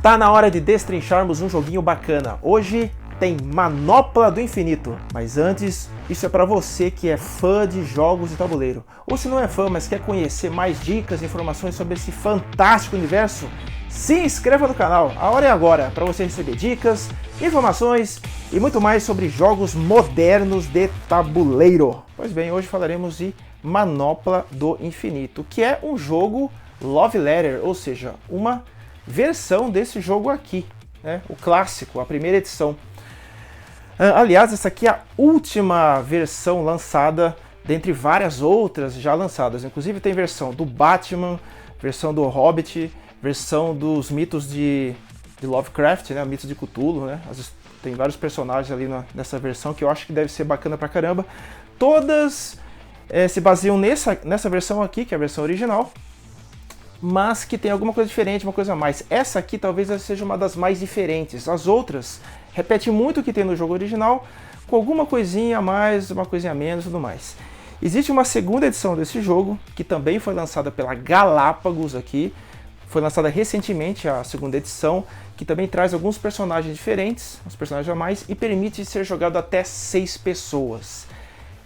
Tá na hora de destrincharmos um joguinho bacana. Hoje tem Manopla do Infinito, mas antes, isso é para você que é fã de jogos de tabuleiro. Ou se não é fã, mas quer conhecer mais dicas e informações sobre esse fantástico universo, se inscreva no canal. A hora é agora para você receber dicas, informações e muito mais sobre jogos modernos de tabuleiro. Pois bem, hoje falaremos de Manopla do Infinito, que é um jogo Love Letter, ou seja, uma versão desse jogo aqui, né? O clássico, a primeira edição. Aliás, essa aqui é a última versão lançada, dentre várias outras já lançadas. Inclusive tem versão do Batman, versão do Hobbit, versão dos mitos de Lovecraft, né? Mitos de Cthulhu, né? Tem vários personagens ali nessa versão que eu acho que deve ser bacana pra caramba. Todas se baseiam nessa versão aqui, que é a versão original, mas que tem alguma coisa diferente, uma coisa a mais. Essa aqui talvez seja uma das mais diferentes. As outras repetem muito o que tem no jogo original, com alguma coisinha a mais, uma coisinha a menos e tudo mais. Existe uma segunda edição desse jogo, que também foi lançada pela Galápagos aqui. Foi lançada recentemente a segunda edição, que também traz alguns personagens diferentes, uns personagens a mais, e permite ser jogado até 6 pessoas.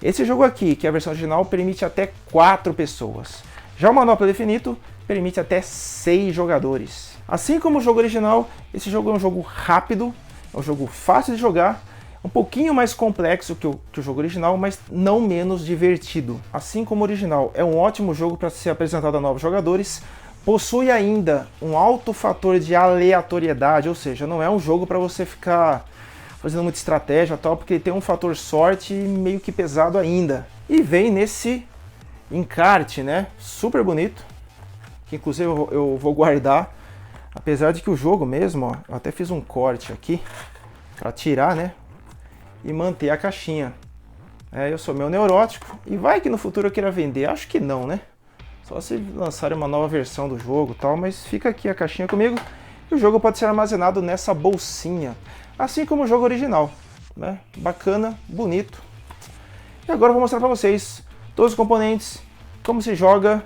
Esse jogo aqui, que é a versão original, permite até 4 pessoas. Já o Manopla do Infinito permite até 6 jogadores. Assim como o jogo original, esse jogo é um jogo rápido, é um jogo fácil de jogar, um pouquinho mais complexo que o jogo original, mas não menos divertido. Assim como o original é um ótimo jogo para ser apresentado a novos jogadores, possui ainda um alto fator de aleatoriedade, ou seja, não é um jogo para você ficar fazendo muita estratégia e tal, porque ele tem um fator sorte meio que pesado ainda. E vem nesse encarte, né? Super bonito, que inclusive eu vou guardar, apesar de que o jogo mesmo, ó, eu até fiz um corte aqui para tirar, né? E manter a caixinha. Eu sou meio neurótico e vai que no futuro eu queira vender, acho que não, né? Só se lançarem uma nova versão do jogo e tal, mas fica aqui a caixinha comigo e o jogo pode ser armazenado nessa bolsinha, assim como o jogo original, né? Bacana, bonito. E agora eu vou mostrar para vocês todos os componentes, como se joga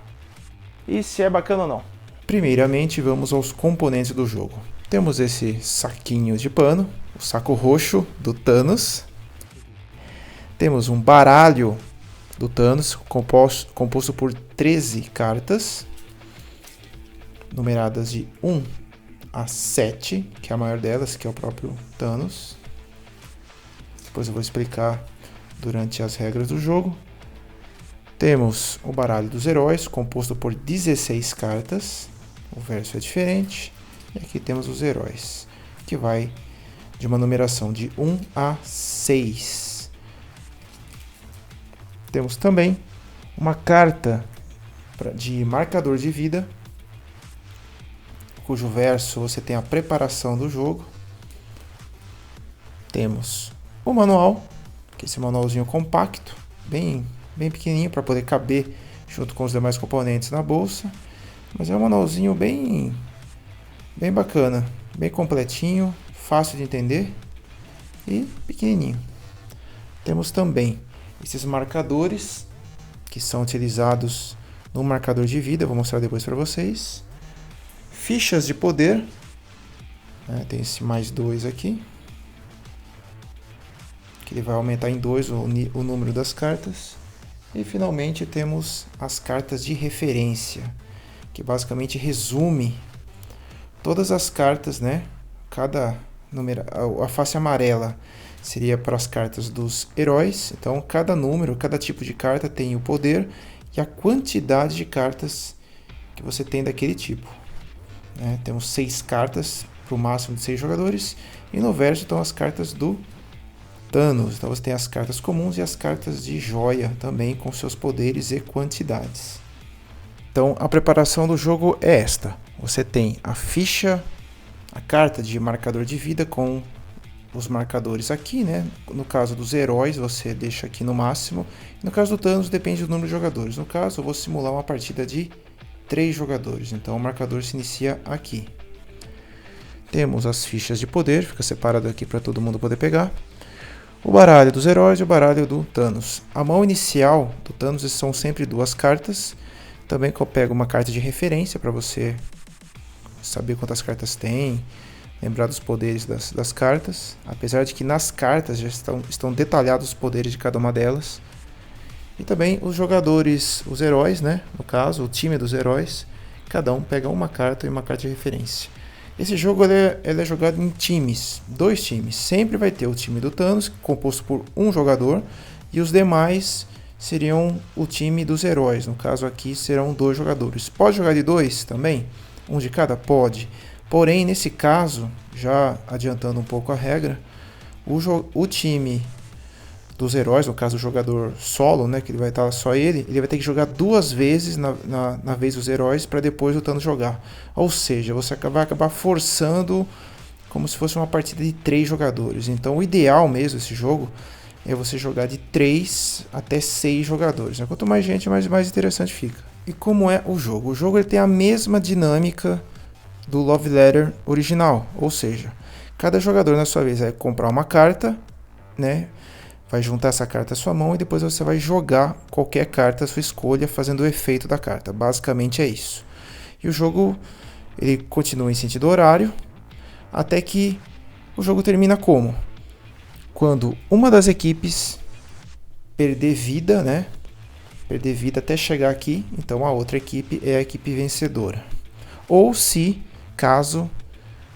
e se é bacana ou não. Primeiramente, vamos aos componentes do jogo. Temos esse saquinho de pano, o saco roxo do Thanos. Temos um baralho do Thanos, composto por 13 cartas, numeradas de 1 a 7, que é a maior delas, que é o próprio Thanos. Depois eu vou explicar durante as regras do jogo. Temos o baralho dos heróis, composto por 16 cartas. O verso é diferente. E aqui temos os heróis, que vai de uma numeração de 1 a 6. Temos também uma carta de marcador de vida, cujo verso você tem a preparação do jogo. Temos o manual, que é esse manualzinho compacto, bem pequenininho para poder caber junto com os demais componentes na bolsa, mas é um manualzinho bem bacana, bem completinho, fácil de entender e pequenininho. Temos também esses marcadores que são utilizados no marcador de vida, vou mostrar depois para vocês. Fichas de poder, né? Tem esse mais 2 aqui, que ele vai aumentar em 2 o número das cartas. E finalmente temos as cartas de referência, que basicamente resume todas as cartas, né? A face amarela seria para as cartas dos heróis. Então cada número, cada tipo de carta tem o poder e a quantidade de cartas que você tem daquele tipo, né? Temos 6 cartas para o máximo de 6 jogadores. E no verso estão as cartas do Thanos. Então você tem as cartas comuns e as cartas de joia também, com seus poderes e quantidades. Então a preparação do jogo é esta. Você tem a ficha, a carta de marcador de vida com os marcadores aqui, né? No caso dos heróis você deixa aqui no máximo. No caso do Thanos depende do número de jogadores. No caso eu vou simular uma partida de 3 jogadores. Então o marcador se inicia aqui. Temos as fichas de poder, fica separado aqui para todo mundo poder pegar. O baralho dos heróis e o baralho do Thanos. A mão inicial do Thanos são sempre 2 cartas. Também que eu pego uma carta de referência para você saber quantas cartas tem, lembrar dos poderes das cartas, apesar de que nas cartas já estão detalhados os poderes de cada uma delas. E também os jogadores, os heróis, né? No caso, o time dos heróis, cada um pega uma carta e uma carta de referência. Esse jogo ele é jogado em times, 2 times. Sempre vai ter o time do Thanos, composto por um jogador, e os demais seriam o time dos heróis. No caso aqui serão 2 jogadores. Pode jogar de 2 também? Um de cada? Pode. Porém, nesse caso, já adiantando um pouco a regra, o time dos heróis, no caso o jogador solo, né, que ele vai estar só ele vai ter que jogar 2 vezes na vez dos heróis para depois o Thanos jogar. Ou seja, você vai acabar forçando como se fosse uma partida de 3 jogadores. Então o ideal mesmo desse jogo é você jogar de 3 até 6 jogadores. Quanto mais gente, mais interessante fica. E como é o jogo? O jogo ele tem a mesma dinâmica do Love Letter original, ou seja, cada jogador na sua vez vai comprar uma carta, né? Vai juntar essa carta à sua mão e depois você vai jogar qualquer carta à sua escolha, fazendo o efeito da carta. Basicamente é isso. E o jogo ele continua em sentido horário, até que o jogo termina como? Quando uma das equipes perder vida, né? Perder vida até chegar aqui, então a outra equipe é a equipe vencedora. Ou se, caso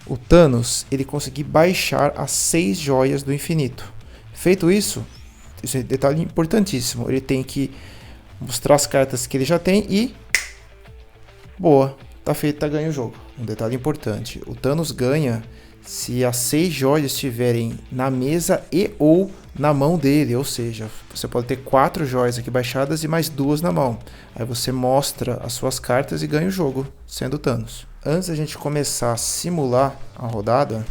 o Thanos ele conseguir baixar as 6 joias do infinito. Feito isso é um detalhe importantíssimo, ele tem que mostrar as cartas que ele já tem e boa, tá feito, tá ganho o jogo. Um detalhe importante, o Thanos ganha se as 6 joias estiverem na mesa e ou na mão dele, ou seja, você pode ter 4 joias aqui baixadas e mais 2 na mão. Aí você mostra as suas cartas e ganha o jogo, sendo o Thanos. Antes da gente começar a simular a rodada,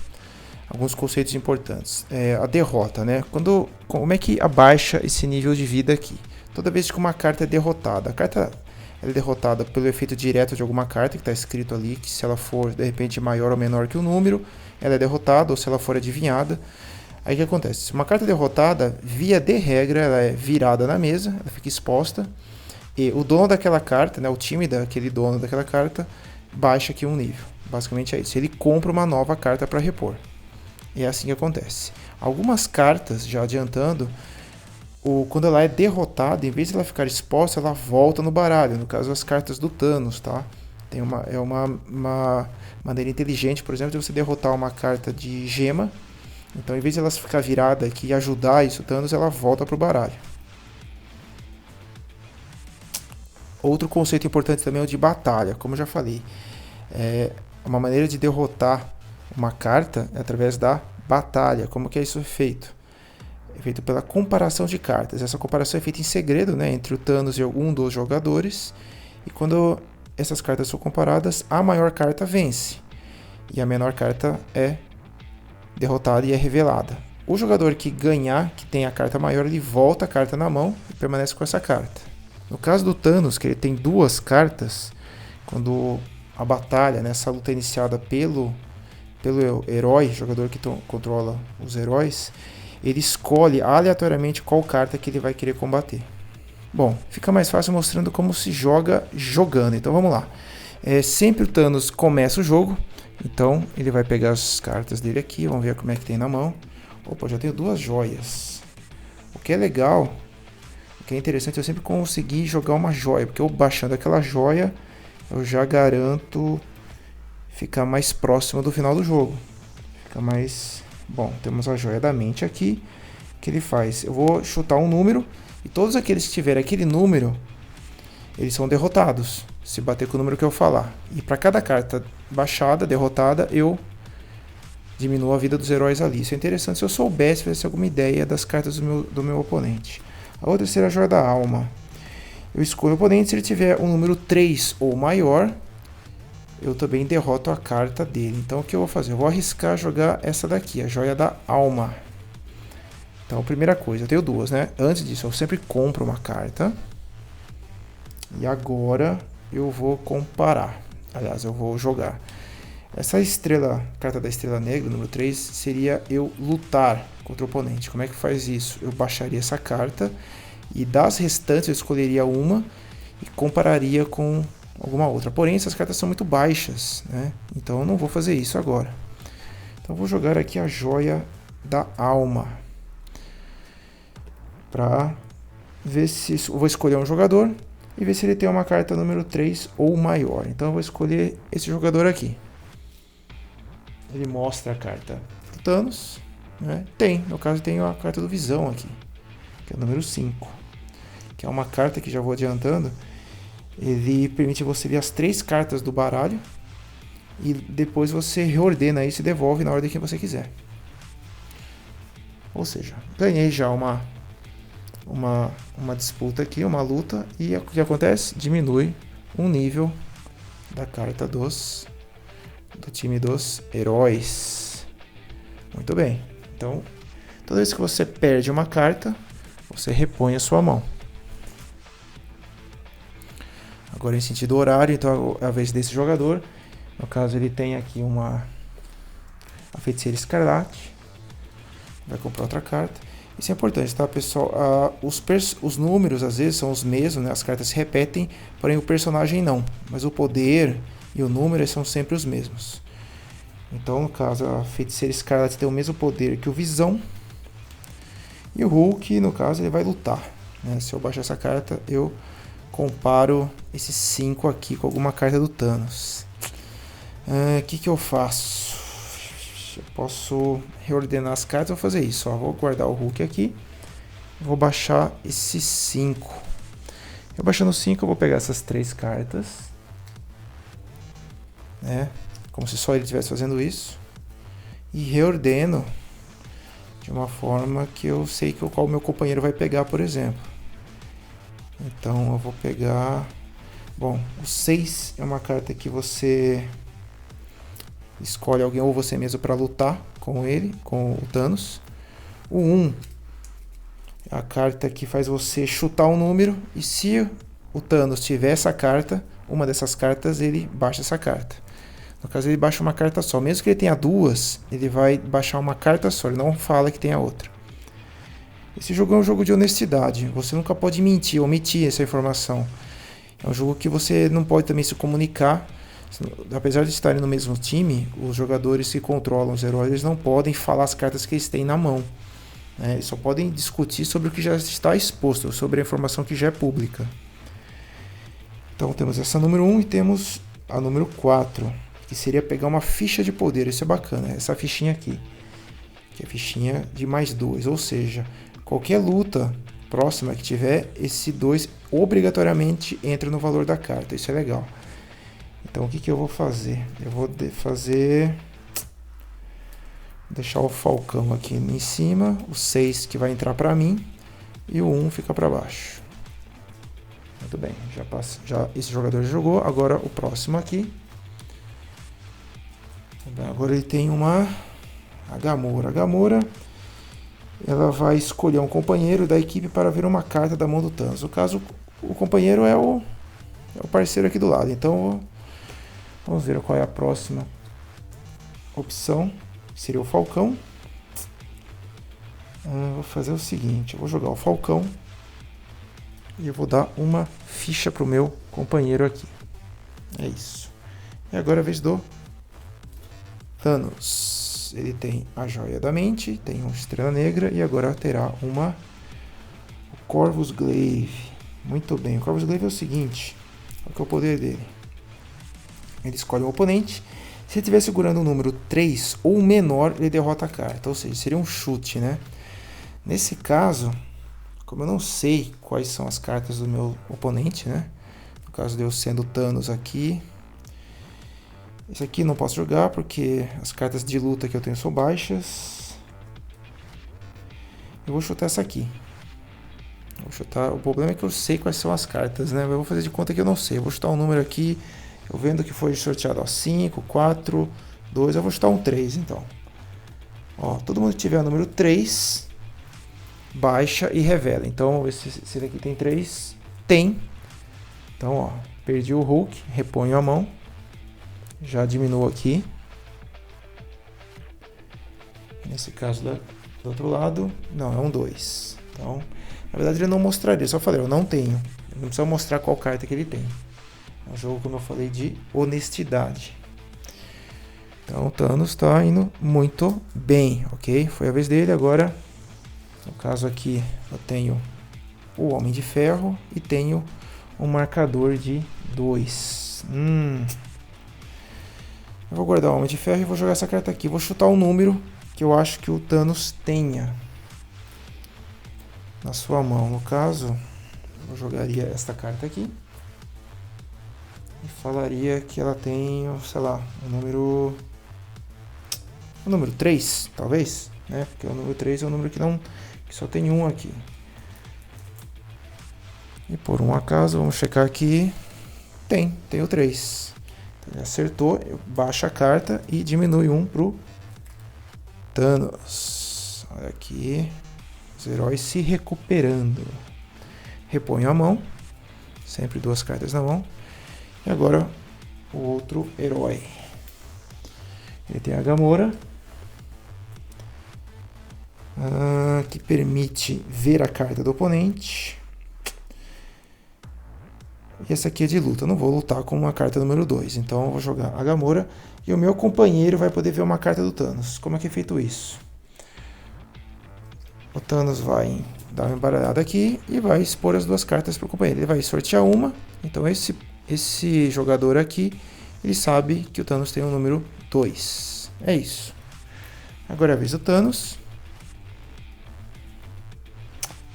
alguns conceitos importantes. A derrota, né? Como é que abaixa esse nível de vida aqui? Toda vez que uma carta é derrotada, a carta é derrotada pelo efeito direto de alguma carta que está escrito ali, que se ela for de repente maior ou menor que o número, ela é derrotada, ou se ela for adivinhada. Aí o que acontece? Se uma carta é derrotada, via de regra, ela é virada na mesa, ela fica exposta, e o dono daquela carta, né, o time daquele dono daquela carta, baixa aqui um nível. Basicamente é isso. Ele compra uma nova carta para repor. E é assim que acontece. Algumas cartas, já adiantando, quando ela é derrotada, em vez de ela ficar exposta, ela volta no baralho. No caso, as cartas do Thanos, tá? Tem uma maneira inteligente, por exemplo, de você derrotar uma carta de gema. Então, em vez de ela ficar virada aqui e ajudar isso, o Thanos, ela volta para o baralho. Outro conceito importante também é o de batalha. Como eu já falei, uma maneira de derrotar uma carta é através da batalha. Como que é isso feito? É feito pela comparação de cartas. Essa comparação é feita em segredo, né, entre o Thanos e algum dos jogadores. E quando essas cartas são comparadas, a maior carta vence. E a menor carta é derrotada e é revelada. O jogador que ganhar, que tem a carta maior, ele volta a carta na mão e permanece com essa carta. No caso do Thanos, que ele tem 2 cartas, quando a batalha, né, essa luta é iniciada pelo herói, jogador que controla os heróis, ele escolhe aleatoriamente qual carta que ele vai querer combater. Bom, fica mais fácil mostrando como se joga jogando. Então vamos lá. Sempre o Thanos começa o jogo, então ele vai pegar as cartas dele aqui, vamos ver como é que tem na mão. Opa, já tenho 2 joias. O que é legal, o que é interessante, eu sempre consegui jogar uma joia, porque eu baixando aquela joia, eu já garanto ficar mais próximo do final do jogo. Fica mais... Bom, temos a joia da mente aqui. O que ele faz? Eu vou chutar um número e todos aqueles que tiverem aquele número, eles são derrotados, se bater com o número que eu falar. E para cada carta baixada, derrotada, eu diminuo a vida dos heróis ali. Isso é interessante se eu soubesse, tivesse alguma ideia das cartas do meu oponente. A outra seria a joia da alma. Eu escolho o oponente, se ele tiver um número 3 ou maior, eu também derroto a carta dele. Então o que eu vou fazer? Eu vou arriscar jogar essa daqui, a joia da alma. Então, primeira coisa, eu tenho 2, né? Antes disso, eu sempre compro uma carta. E agora eu vou comparar. Aliás, eu vou jogar. Essa carta da estrela negra, número 3, seria eu lutar contra o oponente. Como é que faz isso? Eu baixaria essa carta e das restantes eu escolheria uma e compararia com alguma outra. Porém, essas cartas são muito baixas, né? Então eu não vou fazer isso agora. Então eu vou jogar aqui a Joia da Alma. Para ver se... Eu vou escolher um jogador e ver se ele tem uma carta número 3 ou maior. Então eu vou escolher esse jogador aqui. Ele mostra a carta do Thanos, né? No caso tem a carta do Visão aqui, que é o número 5, que é uma carta que já vou adiantando. Ele permite você ver as 3 cartas do baralho e depois você reordena isso e devolve na ordem que você quiser. Ou seja, ganhei já uma disputa aqui, uma luta, e o que acontece? Diminui um nível da carta do time dos heróis. Muito bem. Então, toda vez que você perde uma carta, você repõe a sua mão. Agora em sentido horário, então é a vez desse jogador. No caso, ele tem aqui a Feiticeira Escarlate. Vai comprar outra carta. Isso é importante, tá, pessoal? Os números às vezes são os mesmos, né? As cartas se repetem, porém o personagem não. Mas o poder e o número são sempre os mesmos. Então, no caso, a Feiticeira Escarlate tem o mesmo poder que o Visão. E o Hulk, no caso, ele vai lutar, né? Se eu baixar essa carta, eu comparo esses 5 aqui com alguma carta do Thanos. O que eu faço? Eu posso reordenar as cartas. Vou fazer isso. Vou guardar o Hulk aqui. Vou baixar esses 5. Eu baixando 5, eu vou pegar essas 3 cartas, né? Como se só ele estivesse fazendo isso. E reordeno de uma forma que eu sei qual o meu companheiro vai pegar, por exemplo. Então eu vou pegar... Bom, o 6 é uma carta que você escolhe alguém ou você mesmo para lutar com ele, com o Thanos. O 1 é a carta que faz você chutar um número, e se o Thanos tiver essa carta, uma dessas cartas, ele baixa essa carta. No caso, ele baixa uma carta só. Mesmo que ele tenha 2, ele vai baixar uma carta só, ele não fala que tenha outra. Esse jogo é um jogo de honestidade. Você nunca pode mentir, omitir essa informação. É um jogo que você não pode também se comunicar. Apesar de estarem no mesmo time, os jogadores que controlam os heróis, eles não podem falar as cartas que eles têm na mão, né? Eles só podem discutir sobre o que já está exposto, sobre a informação que já é pública. Então temos essa número 1 e temos a número 4, que seria pegar uma ficha de poder. Isso é bacana, essa fichinha aqui, que é a fichinha de mais 2, ou seja, qualquer luta próxima que tiver, esse 2 obrigatoriamente entra no valor da carta. Isso é legal. Então o que eu vou fazer? Eu vou deixar o Falcão aqui em cima, o 6 que vai entrar para mim e o 1 fica para baixo. Muito bem, já esse jogador já jogou. Agora o próximo aqui. Agora ele tem a Gamora. A Gamora, ela vai escolher um companheiro da equipe para ver uma carta da mão do Thanos. No caso, o companheiro é o parceiro aqui do lado. Então vamos ver qual é a próxima opção. Seria o Falcão. Vou fazer o seguinte, eu vou jogar o Falcão e eu vou dar uma ficha para o meu companheiro aqui. É isso. E agora é a vez do Thanos. Ele tem a Joia da Mente, tem uma Estrela Negra e agora terá o Corvus Glaive. Muito bem, o Corvus Glaive é o seguinte, qual que é o poder dele? Ele escolhe um oponente. Se ele estiver segurando o número 3 ou menor, ele derrota a carta. Ou seja, seria um chute, né? Nesse caso, como eu não sei quais são as cartas do meu oponente, né? No caso de eu sendo Thanos aqui. Esse aqui não posso jogar porque as cartas de luta que eu tenho são baixas. Eu vou chutar essa aqui. Vou chutar. O problema é que eu sei quais são as cartas, né? Eu vou fazer de conta que eu não sei. Eu vou chutar um número aqui. Eu vendo que foi sorteado 5, 4, 2. Eu vou chutar um 3 então. Ó, todo mundo que tiver o número 3, baixa e revela. Então, se ele aqui tem 3, tem. Então, ó, perdi o Hulk, reponho a mão. Já diminuo aqui. Nesse caso do outro lado, não, é um 2. Então, na verdade ele não mostraria, só falei, eu não tenho. Não precisa mostrar qual carta que ele tem. É um jogo, como eu falei, de honestidade. Então o Thanos está indo muito bem, ok? Foi a vez dele. Agora, no caso aqui, eu tenho o Homem de Ferro e tenho um marcador de 2. Eu vou guardar o Homem de Ferro e vou jogar essa carta aqui. Vou chutar um número que eu acho que o Thanos tenha na sua mão. No caso, eu jogaria esta carta aqui e falaria que ela tem, sei lá, o número 3, talvez, né? Porque o número 3 é o número que só tem um aqui. E por um acaso, vamos checar aqui. Tem o 3. Então, ele acertou, eu baixo a carta e diminui 1 pro Thanos. Olha aqui, os heróis se recuperando. Reponho a mão, sempre 2 cartas na mão. E agora o outro herói. Ele tem a Gamora, que permite ver a carta do oponente. E essa aqui é de luta. Eu não vou lutar com uma carta número 2. Então eu vou jogar a Gamora. E o meu companheiro vai poder ver uma carta do Thanos. Como é que é feito isso? O Thanos vai dar uma embaralhada aqui e vai expor as 2 cartas para o companheiro. Ele vai sortear uma. Então esse jogador aqui, ele sabe que o Thanos tem o número 2. É isso. Agora é a vez do Thanos.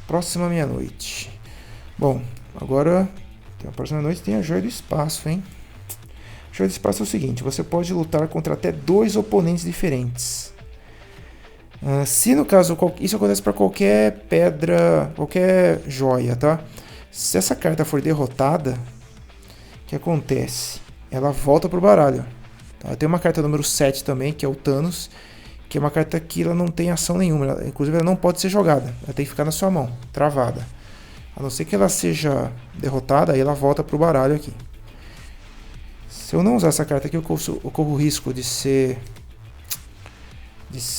Próxima meia-noite. Bom, agora... a próxima noite tem a Joia do Espaço, hein? A Joia do Espaço é o seguinte: você pode lutar contra até 2 oponentes diferentes. Se no caso, isso acontece para qualquer pedra, qualquer joia, tá? Se essa carta for derrotada, o que acontece? Ela volta pro baralho. Tá? Tem uma carta número 7 também, que é o Thanos, que é uma carta que ela não tem ação nenhuma. Inclusive, ela não pode ser jogada. Ela tem que ficar na sua mão, travada. A não ser que ela seja derrotada, aí ela volta para o baralho aqui. Se eu não usar essa carta aqui, eu corro o risco de ser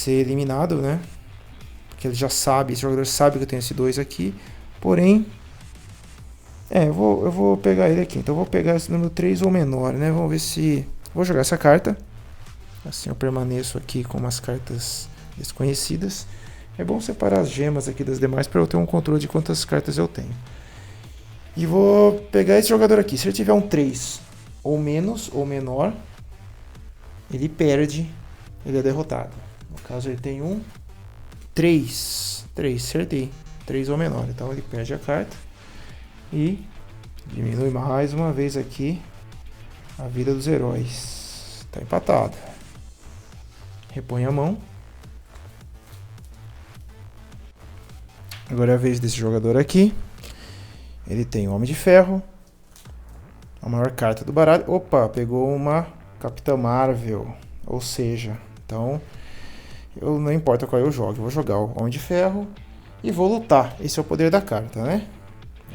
eliminado, né? Porque ele já sabe, esse jogador sabe que eu tenho esse 2 aqui. Porém, eu vou pegar ele aqui. Então eu vou pegar esse número 3 ou menor, né? Vamos ver se... vou jogar essa carta. Assim eu permaneço aqui com umas cartas desconhecidas. É bom separar as gemas aqui das demais para eu ter um controle de quantas cartas eu tenho. E vou pegar esse jogador aqui. Se ele tiver um 3 ou menos ou menor, ele perde, ele é derrotado. No caso ele tem um 3, acertei, 3 ou menor. Então ele perde a carta e diminui mais uma vez aqui a vida dos heróis. Está empatado. Repõe a mão. Agora é a vez desse jogador aqui. Ele tem o Homem de Ferro, a maior carta do baralho. Opa, pegou uma Capitã Marvel. Ou seja, então não importa qual eu jogo, eu vou jogar o Homem de Ferro e vou lutar. Esse é o poder da carta, né?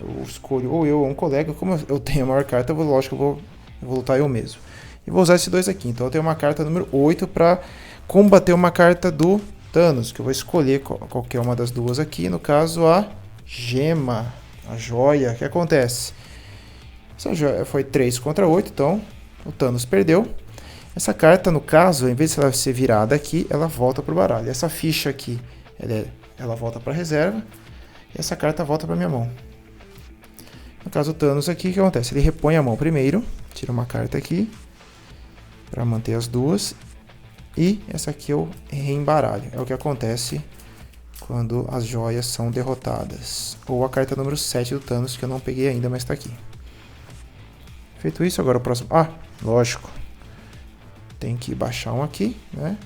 Eu escolho ou eu ou um colega. Como eu tenho a maior carta, lógico que eu vou lutar eu mesmo. E vou usar esses 2 aqui. Então eu tenho uma carta número 8 para combater uma carta do Thanos, que eu vou escolher qualquer uma das 2 aqui, no caso a gema, a joia. O que acontece? Essa joia foi 3 contra 8, então o Thanos perdeu. Essa carta, no caso, em vez de ela ser virada aqui, ela volta para o baralho. Essa ficha aqui, ela volta para a reserva, e essa carta volta para minha mão. No caso, o Thanos aqui, o que acontece? Ele repõe a mão primeiro, tira uma carta aqui, para manter as 2. E essa aqui eu reembaralho. É o que acontece quando as joias são derrotadas. Ou a carta número 7 do Thanos, que eu não peguei ainda, mas está aqui. Feito isso, agora o próximo... lógico. Tem que baixar um aqui, né?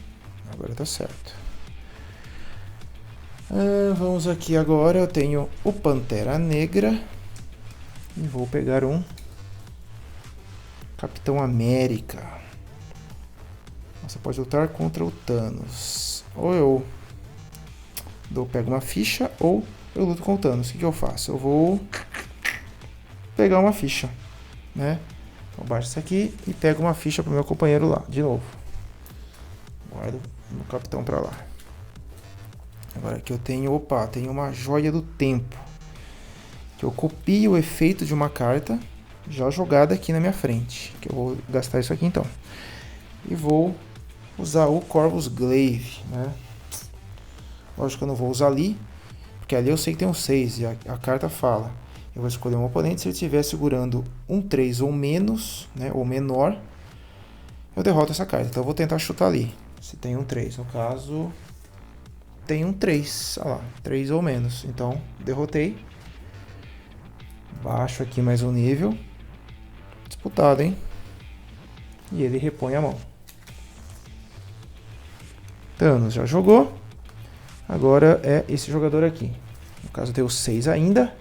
Agora tá certo. Vamos aqui agora. Eu tenho o Pantera Negra. E vou pegar um Capitão América. Você pode lutar contra o Thanos. Ou eu pego uma ficha, ou eu luto com o Thanos. O que eu faço? Eu vou pegar uma ficha, né? Então baixo isso aqui e pego uma ficha pro meu companheiro lá, de novo. Guardo o capitão para lá. Agora aqui eu tenho, tenho uma joia do tempo. Que eu copio o efeito de uma carta já jogada aqui na minha frente. Que eu vou gastar isso aqui então. E vou usar o Corvus Glaive, né? Lógico que eu não vou usar ali, porque ali eu sei que tem um 6 e a carta fala. Eu vou escolher um oponente, se ele estiver segurando um 3 ou menos, né, ou menor, eu derroto essa carta. Então eu vou tentar chutar ali. Se tem um 3, no caso, tem um 3, olha lá, 3 ou menos. Então, derrotei. Baixo aqui mais um nível. Disputado, hein? E ele repõe a mão. Thanos já jogou. Agora é esse jogador aqui. No caso, tem o 6 ainda.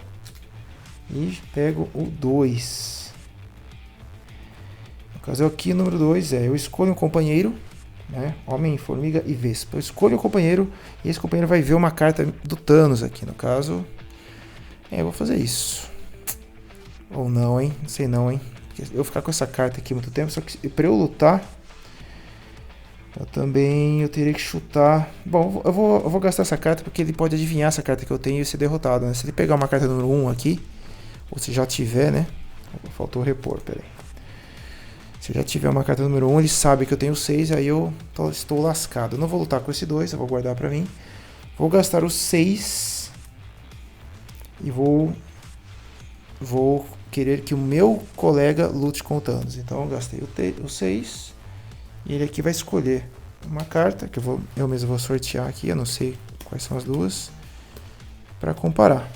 E pego o 2. No caso aqui, número 2 eu escolho um companheiro, né? Homem, Formiga e Vespa. Eu escolho um companheiro e esse companheiro vai ver uma carta do Thanos aqui. No caso, eu vou fazer isso. Ou não, hein? Não sei não, hein? Porque eu vou ficar com essa carta aqui muito tempo, só que para eu lutar, eu teria que chutar. Bom, eu vou gastar essa carta porque ele pode adivinhar essa carta que eu tenho e ser derrotado, né? Se ele pegar uma carta número 1 aqui, ou se já tiver, né? Faltou repor, peraí. Se eu já tiver uma carta número 1, ele sabe que eu tenho 6, aí eu estou lascado. Eu não vou lutar com esse 2, eu vou guardar pra mim. Vou gastar o 6 e vou querer que o meu colega lute com o Thanos. Então eu gastei o 6 e ele aqui vai escolher uma carta que eu mesmo vou sortear aqui, eu não sei quais são as duas, para comparar.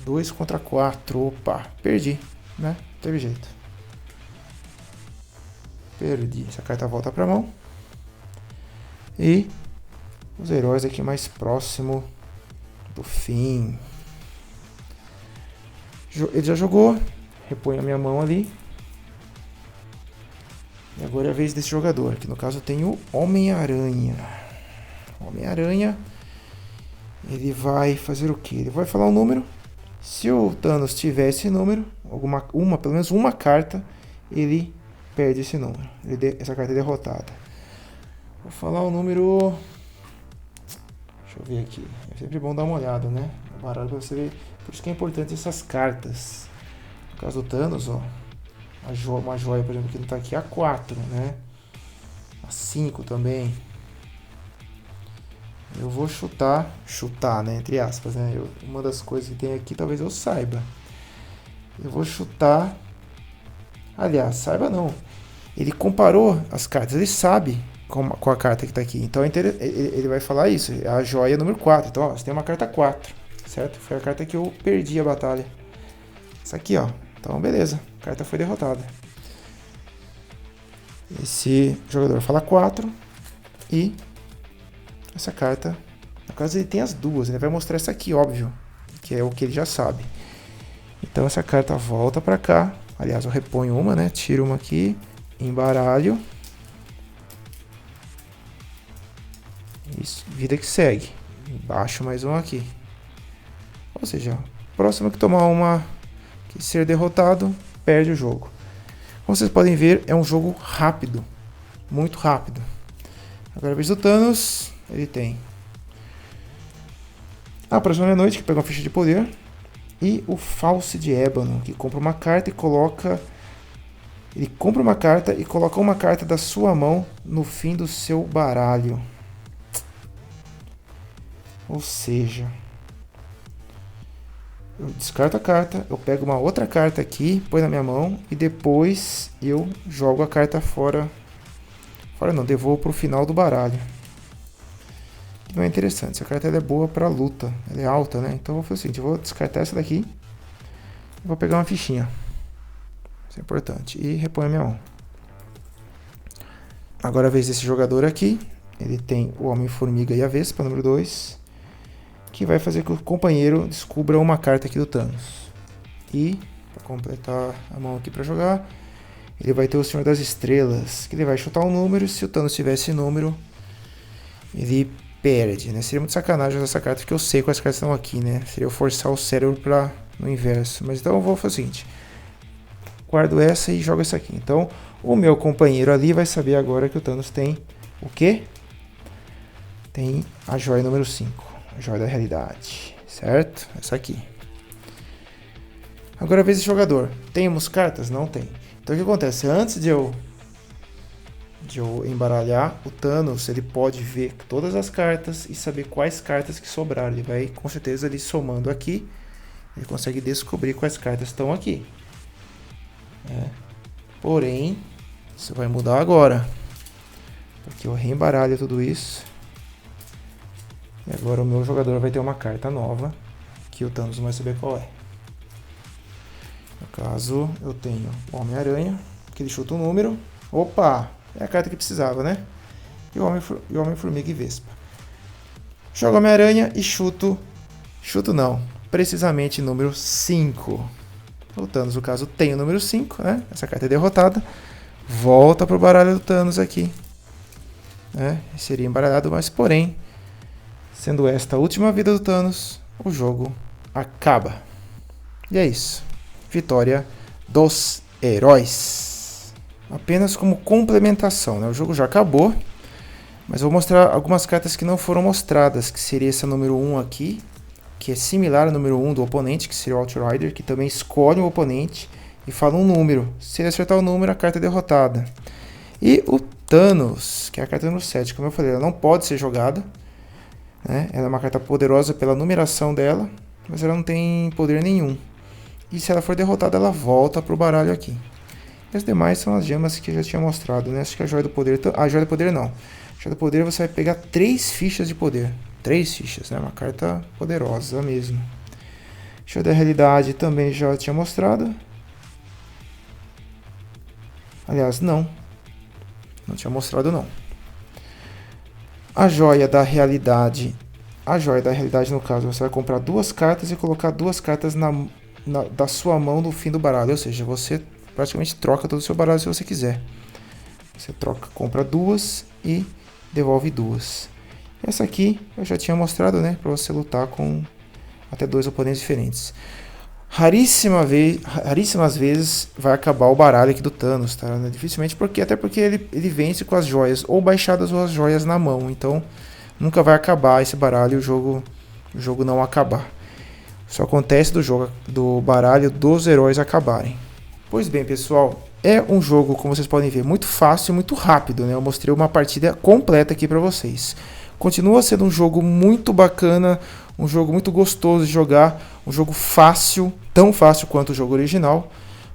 2 contra 4, opa, perdi, né? Teve jeito. Perdi, essa carta volta para a mão. E os heróis aqui mais próximo do fim. Ele já jogou, repõe a minha mão ali. E agora é a vez desse jogador, que no caso tem o Homem-Aranha. Homem-Aranha, ele vai fazer o que? Ele vai falar um número. Se o Thanos tiver esse número, pelo menos uma carta, ele perde esse número. Essa carta é derrotada. Vou falar o número... Deixa eu ver aqui. É sempre bom dar uma olhada, né? No baralho pra você ver. Por isso que é importante essas cartas. No caso do Thanos, ó. Uma joia, por exemplo, que não tá aqui, a 4, né? A 5 também. Eu vou chutar, né? Entre aspas, né? Uma das coisas que tem aqui, talvez eu saiba. Eu vou chutar... Aliás, saiba não. Ele comparou as cartas, ele sabe com a carta que tá aqui. Então ele vai falar isso, a joia número 4. Então, ó, você tem uma carta 4, certo? Foi a carta que eu perdi a batalha. Essa aqui, ó. Então, beleza. A carta foi derrotada. Esse jogador fala 4 e essa carta, no caso ele tem as duas, ele vai mostrar essa aqui, óbvio, que é o que ele já sabe. Então essa carta volta pra cá. Aliás, eu reponho uma, né? Tiro uma aqui, embaralho. Isso, vida que segue. Baixo mais um aqui. Ou seja, próximo que tomar uma que ser derrotado, perde o jogo. Como vocês podem ver, é um jogo rápido. Muito rápido. Agora a vez do Thanos, ele tem a próxima meia-noite, que pega uma ficha de poder. E o Falce de Ébano, que compra uma carta e coloca... Ele compra uma carta e coloca uma carta da sua mão no fim do seu baralho. Ou seja, eu descarto a carta, eu pego uma outra carta aqui, põe na minha mão e depois eu jogo a carta fora. Fora não, devolvo para o final do baralho. Que não é interessante, essa carta é boa para luta, ela é alta, né? Então eu vou fazer o seguinte, eu vou descartar essa daqui e vou pegar uma fichinha. Isso é importante. E repõe a minha mão. Agora a vez desse jogador aqui, ele tem o Homem-Formiga e a Vespa, número 2. Que vai fazer que o companheiro descubra uma carta aqui do Thanos. E, para completar a mão aqui para jogar, ele vai ter o Senhor das Estrelas, que ele vai chutar um número, e se o Thanos tiver esse número, ele perde, né? Seria muito sacanagem usar essa carta, porque eu sei quais cartas estão aqui, né? Seria eu forçar o cérebro para no inverso. Mas então eu vou fazer o seguinte, guardo essa e jogo essa aqui. Então, o meu companheiro ali vai saber agora que o Thanos tem o quê? Tem a joia número 5. A joia da realidade, certo? Essa aqui. Agora a vez do jogador. Temos cartas? Não tem. Então o que acontece? Antes de eu embaralhar, o Thanos ele pode ver todas as cartas e saber quais cartas que sobraram. Ele vai com certeza ali somando aqui, ele consegue descobrir quais cartas estão aqui. Porém, isso vai mudar agora, porque eu reembaralho tudo isso e agora o meu jogador vai ter uma carta nova que o Thanos não vai saber qual é. No caso, eu tenho o Homem-Aranha, que ele chuta um número. Opa! É a carta que precisava, né? E o Homem-Formiga e Vespa. Jogo Homem-Aranha e chuto... Chuto não. Precisamente número 5. O Thanos, no caso, tem o número 5, né? Essa carta é derrotada. Volta pro baralho do Thanos aqui. Seria embaralhado, mas porém, sendo esta a última vida do Thanos, o jogo acaba. E é isso. Vitória dos heróis. Apenas como complementação, né? O jogo já acabou, mas eu vou mostrar algumas cartas que não foram mostradas, que seria essa número 1 aqui, que é similar ao número 1 do oponente, que seria o Outrider, que também escolhe o oponente e fala um número. Se ele acertar o número, a carta é derrotada. E o Thanos, que é a carta número 7, como eu falei, ela não pode ser jogada, né? Ela é uma carta poderosa pela numeração dela, mas ela não tem poder nenhum. E se ela for derrotada, ela volta para o baralho aqui. E as demais são as gemas que eu já tinha mostrado, né? Acho que a Joia do Poder... A Joia do Poder não. A Joia do Poder você vai pegar 3 fichas de poder. 3 fichas, né? Uma carta poderosa mesmo. Joia da Realidade também já tinha mostrado. Aliás, não. Não tinha mostrado, não. A Joia da Realidade... A Joia da Realidade, no caso, você vai comprar 2 cartas e colocar 2 cartas da sua mão no fim do baralho. Ou seja, você... praticamente troca todo o seu baralho se você quiser. Você troca, compra 2 e devolve 2. Essa aqui eu já tinha mostrado, né? Para você lutar com até 2 oponentes diferentes. Raríssimas vezes vai acabar o baralho aqui do Thanos, tá? Dificilmente, até porque ele vence com as joias, ou baixadas ou as joias na mão. Então nunca vai acabar esse baralho e o jogo não acabar. Só acontece do baralho dos heróis acabarem. Pois bem, pessoal, é um jogo, como vocês podem ver, muito fácil e muito rápido, né? Eu mostrei uma partida completa aqui para vocês. Continua sendo um jogo muito bacana, um jogo muito gostoso de jogar, um jogo fácil, tão fácil quanto o jogo original,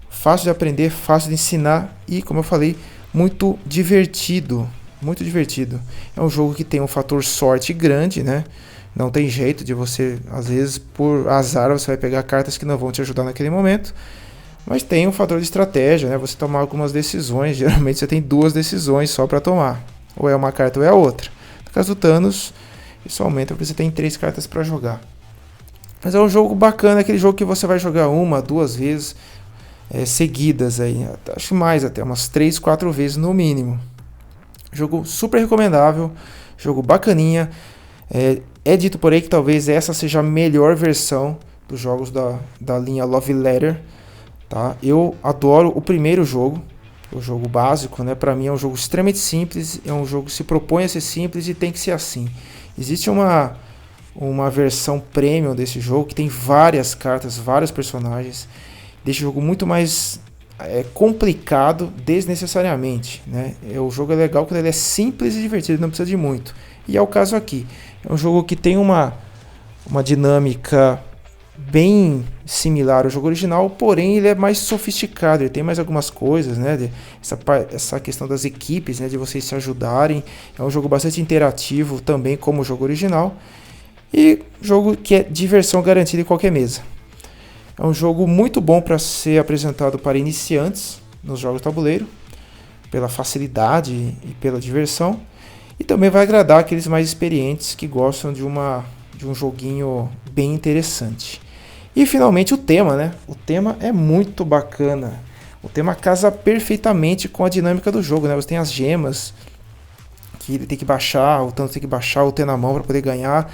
fácil de aprender, fácil de ensinar e, como eu falei, muito divertido, muito divertido. É um jogo que tem um fator sorte grande, né? Não tem jeito de você, às vezes, por azar, você vai pegar cartas que não vão te ajudar naquele momento. Mas tem um fator de estratégia, né? Você tomar algumas decisões. Geralmente você tem 2 decisões só para tomar. Ou é uma carta ou é a outra. No caso do Thanos, isso aumenta porque você tem 3 cartas para jogar. Mas é um jogo bacana, aquele jogo que você vai jogar 1, 2 vezes seguidas. Aí. Acho mais até, umas 3, 4 vezes no mínimo. Jogo super recomendável, jogo bacaninha. É dito por aí que talvez essa seja a melhor versão dos jogos da linha Love Letter. Tá? Eu adoro o primeiro jogo, o jogo básico, né? Para mim é um jogo extremamente simples, é um jogo que se propõe a ser simples e tem que ser assim. Existe uma versão premium desse jogo que tem várias cartas, vários personagens, deixa o jogo muito mais complicado desnecessariamente, né? O jogo é legal quando ele é simples e divertido, não precisa de muito. E é o caso aqui. É um jogo que tem uma dinâmica bem similar ao jogo original, porém ele é mais sofisticado, ele tem mais algumas coisas, né? Essa questão das equipes, né? De vocês se ajudarem. É um jogo bastante interativo também, como o jogo original. E jogo que é diversão garantida em qualquer mesa. É um jogo muito bom para ser apresentado para iniciantes nos jogos de tabuleiro, pela facilidade e pela diversão. E também vai agradar aqueles mais experientes que gostam de um joguinho bem interessante. E finalmente o tema, né? O tema é muito bacana. O tema casa perfeitamente com a dinâmica do jogo, né? Você tem as gemas que ele tem que baixar, o Thanos tem que baixar ou ter na mão para poder ganhar.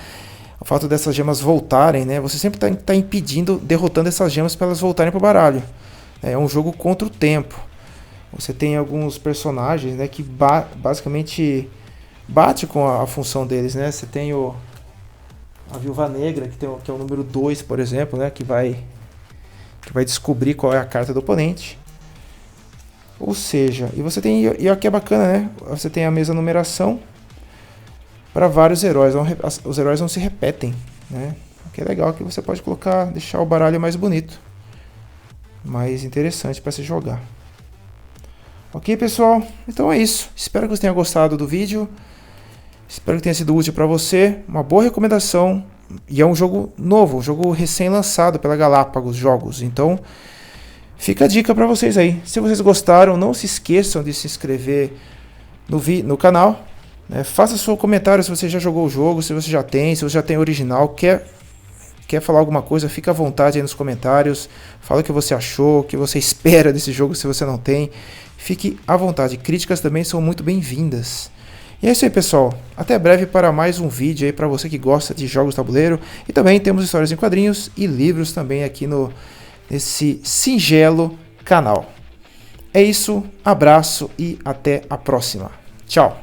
O fato dessas gemas voltarem, né? Você sempre está impedindo, derrotando essas gemas para elas voltarem para o baralho. É um jogo contra o tempo. Você tem alguns personagens, né, que basicamente bate com a função deles, né? Você tem a Viúva Negra, que é o número 2, por exemplo, né? Que vai que vai descobrir qual é a carta do oponente. Ou seja, e você tem, e aqui é bacana, né? Você tem a mesma numeração para vários heróis. Os heróis não se repetem, né? O que é legal que você pode colocar, deixar o baralho mais bonito, mais interessante para se jogar. Ok, pessoal? Então é isso. Espero que você tenha gostado do vídeo. Espero que tenha sido útil para você. Uma boa recomendação. E é um jogo novo, um jogo recém-lançado pela Galápagos Jogos. Então, fica a dica para vocês aí. Se vocês gostaram, não se esqueçam de se inscrever no canal. Né? Faça seu comentário se você já jogou o jogo, se você já tem, se você já tem original. Quer falar alguma coisa, fica à vontade aí nos comentários. Fala o que você achou, o que você espera desse jogo se você não tem. Fique à vontade. Críticas também são muito bem-vindas. E é isso aí, pessoal. Até breve para mais um vídeo aí para você que gosta de jogos de tabuleiro. E também temos histórias em quadrinhos e livros também aqui nesse singelo canal. É isso, abraço e até a próxima. Tchau!